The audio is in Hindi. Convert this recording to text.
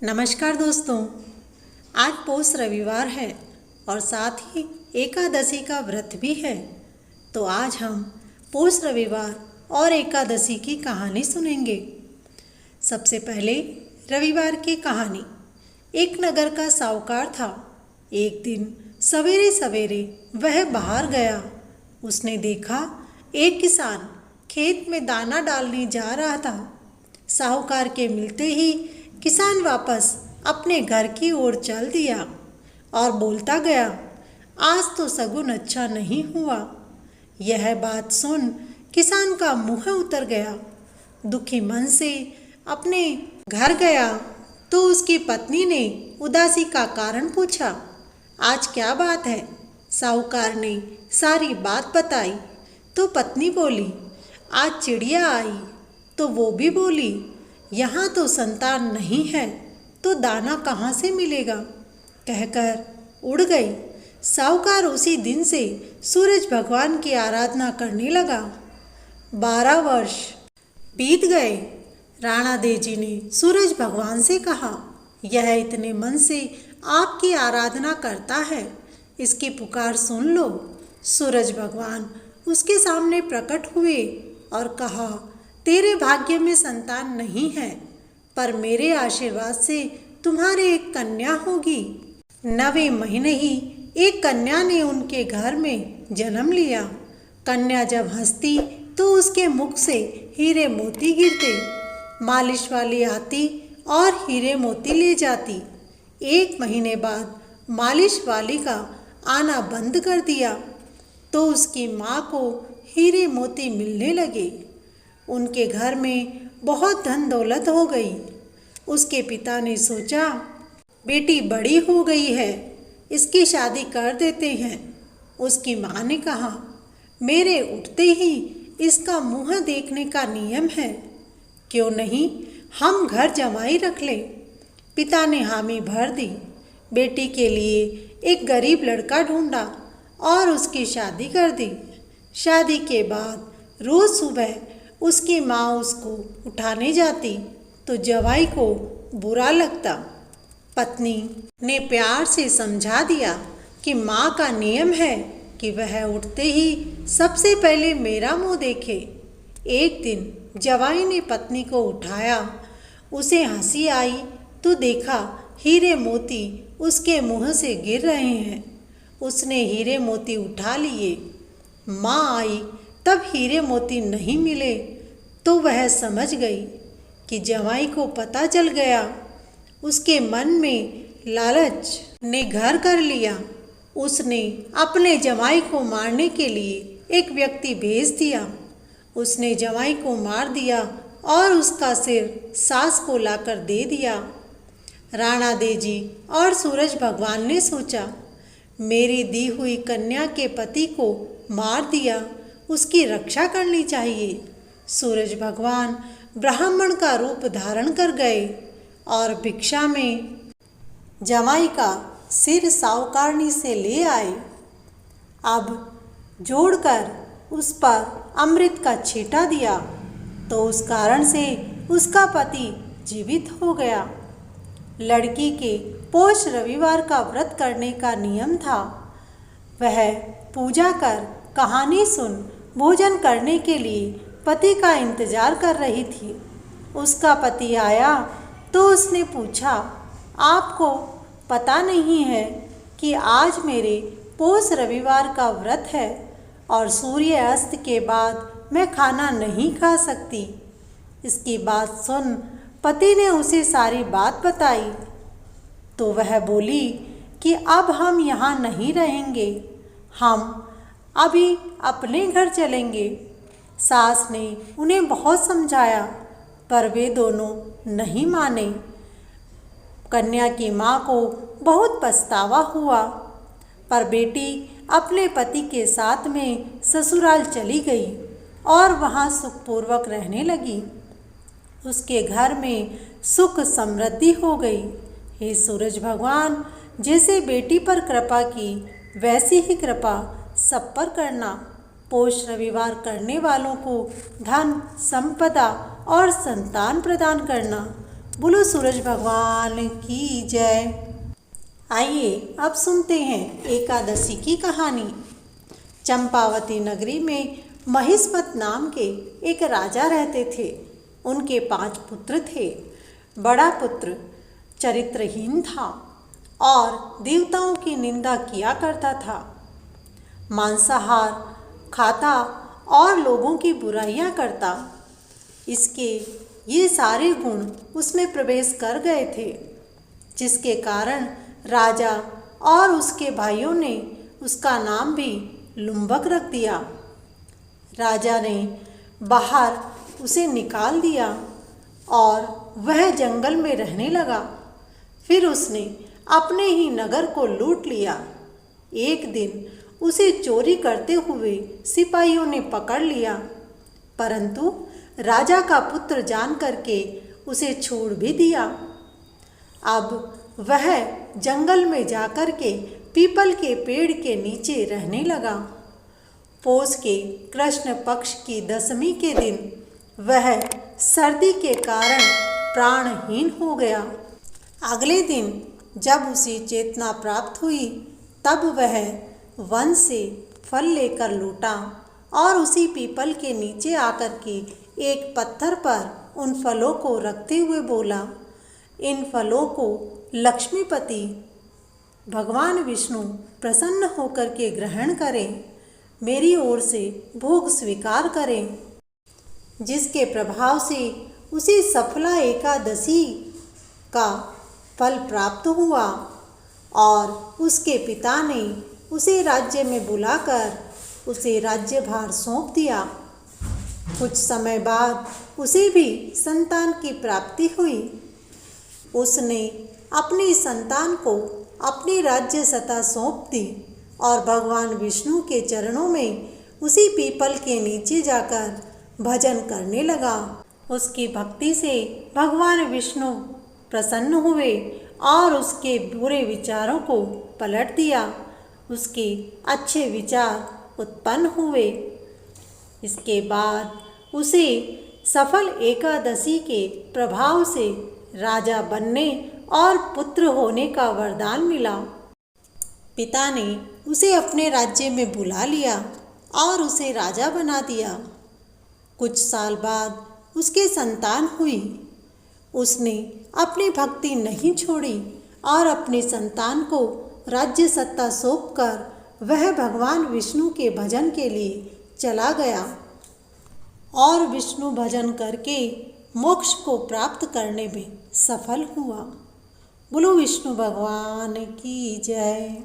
नमस्कार दोस्तों, आज पौष रविवार है और साथ ही एकादशी का व्रत भी है। तो आज हम पौष रविवार और एकादशी की कहानी सुनेंगे। सबसे पहले रविवार की कहानी। एक नगर का साहूकार था। एक दिन सवेरे सवेरे वह बाहर गया। उसने देखा एक किसान खेत में दाना डालने जा रहा था। साहूकार के मिलते ही किसान वापस अपने घर की ओर चल दिया और बोलता गया, आज तो शगुन अच्छा नहीं हुआ। यह बात सुन किसान का मुंह उतर गया। दुखी मन से अपने घर गया तो उसकी पत्नी ने उदासी का कारण पूछा। आज क्या बात है? साहूकार ने सारी बात बताई तो पत्नी बोली, आज चिड़िया आई। तो वो भी बोली, यहाँ तो संतान नहीं है तो दाना कहाँ से मिलेगा? कहकर उड़ गई। साहूकार उसी दिन से सूरज भगवान की आराधना करने लगा। 12 वर्ष बीत गए। राणा देजी ने सूरज भगवान से कहा, यह इतने मन से आपकी आराधना करता है, इसकी पुकार सुन लो। सूरज भगवान उसके सामने प्रकट हुए और कहा, तेरे भाग्य में संतान नहीं है, पर मेरे आशीर्वाद से तुम्हारे एक कन्या होगी। 9वें महीने ही एक कन्या ने उनके घर में जन्म लिया। कन्या जब हंसती तो उसके मुख से हीरे मोती गिरते। मालिश वाली आती और हीरे मोती ले जाती। 1 महीने बाद मालिश वाली का आना बंद कर दिया तो उसकी माँ को हीरे मोती मिलने लगे। उनके घर में बहुत धन दौलत हो गई। उसके पिता ने सोचा, बेटी बड़ी हो गई है, इसकी शादी कर देते हैं। उसकी माँ ने कहा, मेरे उठते ही इसका मुँह देखने का नियम है, क्यों नहीं हम घर जमाई रख लें। पिता ने हामी भर दी। बेटी के लिए एक गरीब लड़का ढूंढा और उसकी शादी कर दी। शादी के बाद रोज़ सुबह उसकी माँ उसको उठाने जाती तो जवाई को बुरा लगता। पत्नी ने प्यार से समझा दिया कि माँ का नियम है कि वह उठते ही सबसे पहले मेरा मुँह देखे। एक दिन जवाई ने पत्नी को उठाया। उसे हंसी आई तो देखा हीरे मोती उसके मुँह से गिर रहे हैं। उसने हीरे मोती उठा लिए। माँ आई तब हीरे मोती नहीं मिले तो वह समझ गई कि जवाई को पता चल गया। उसके मन में लालच ने घर कर लिया। उसने अपने जवाई को मारने के लिए एक व्यक्ति भेज दिया। उसने जवाई को मार दिया और उसका सिर सास को लाकर दे दिया। राणा देजी और सूरज भगवान ने सोचा, मेरी दी हुई कन्या के पति को मार दिया, उसकी रक्षा करनी चाहिए। सूरज भगवान ब्राह्मण का रूप धारण कर गए और भिक्षा में जमाई का सिर साहूकारनी से ले आए। अब जोड़कर उस पर अमृत का छींटा दिया तो उस कारण से उसका पति जीवित हो गया। लड़की के पौष रविवार का व्रत करने का नियम था। वह पूजा कर, कहानी सुन, भोजन करने के लिए पति का इंतजार कर रही थी। उसका पति आया तो उसने पूछा, आपको पता नहीं है कि आज मेरे पौष रविवार का व्रत है और सूर्य अस्त के बाद मैं खाना नहीं खा सकती। इसकी बात सुन पति ने उसे सारी बात बताई तो वह बोली कि अब हम यहाँ नहीं रहेंगे, हम अभी अपने घर चलेंगे। सास ने उन्हें बहुत समझाया पर वे दोनों नहीं माने। कन्या की माँ को बहुत पछतावा हुआ पर बेटी अपने पति के साथ में ससुराल चली गई और वहाँ सुखपूर्वक रहने लगी। उसके घर में सुख समृद्धि हो गई। हे सूरज भगवान, जैसे बेटी पर कृपा की वैसी ही कृपा सब पर करना। पौष रविवार करने वालों को धन, संपदा और संतान प्रदान करना। बोलो सूरज भगवान की जय। आइए अब सुनते हैं एकादशी की कहानी। चंपावती नगरी में महिष्मत नाम के एक राजा रहते थे। उनके 5 पुत्र थे। बड़ा पुत्र चरित्रहीन था और देवताओं की निंदा किया करता था। मांसाहार खाता और लोगों की बुराइयां करता। इसके ये सारे गुण उसमें प्रवेश कर गए थे, जिसके कारण राजा और उसके भाइयों ने उसका नाम भी लुम्बक रख दिया। राजा ने बाहर उसे निकाल दिया और वह जंगल में रहने लगा। फिर उसने अपने ही नगर को लूट लिया। एक दिन उसे चोरी करते हुए सिपाहियों ने पकड़ लिया, परंतु राजा का पुत्र जान करके उसे छोड़ भी दिया। अब वह जंगल में जाकर के पीपल के पेड़ के नीचे रहने लगा। पौष के कृष्ण पक्ष की 10वीं के दिन वह सर्दी के कारण प्राणहीन हो गया। अगले दिन जब उसे चेतना प्राप्त हुई, तब वह वन से फल लेकर लौटा और उसी पीपल के नीचे आकर के एक पत्थर पर उन फलों को रखते हुए बोला, इन फलों को लक्ष्मीपति भगवान विष्णु प्रसन्न होकर के ग्रहण करें, मेरी ओर से भोग स्वीकार करें। जिसके प्रभाव से उसे सफला एकादशी का फल प्राप्त हुआ और उसके पिता ने उसे राज्य में बुलाकर उसे राज्यभार सौंप दिया। कुछ समय बाद उसे भी संतान की प्राप्ति हुई। उसने अपनी संतान को अपनी राज्य सत्ता सौंप दी और भगवान विष्णु के चरणों में उसी पीपल के नीचे जाकर भजन करने लगा। उसकी भक्ति से भगवान विष्णु प्रसन्न हुए और उसके बुरे विचारों को पलट दिया। उसके अच्छे विचार उत्पन्न हुए। इसके बाद उसे सफल एकादशी के प्रभाव से राजा बनने और पुत्र होने का वरदान मिला। पिता ने उसे अपने राज्य में बुला लिया और उसे राजा बना दिया। कुछ साल बाद उसके संतान हुई। उसने अपनी भक्ति नहीं छोड़ी और अपने संतान को राज्य सत्ता सौंपकर वह भगवान विष्णु के भजन के लिए चला गया और विष्णु भजन करके मोक्ष को प्राप्त करने में सफल हुआ। बोलो विष्णु भगवान की जय।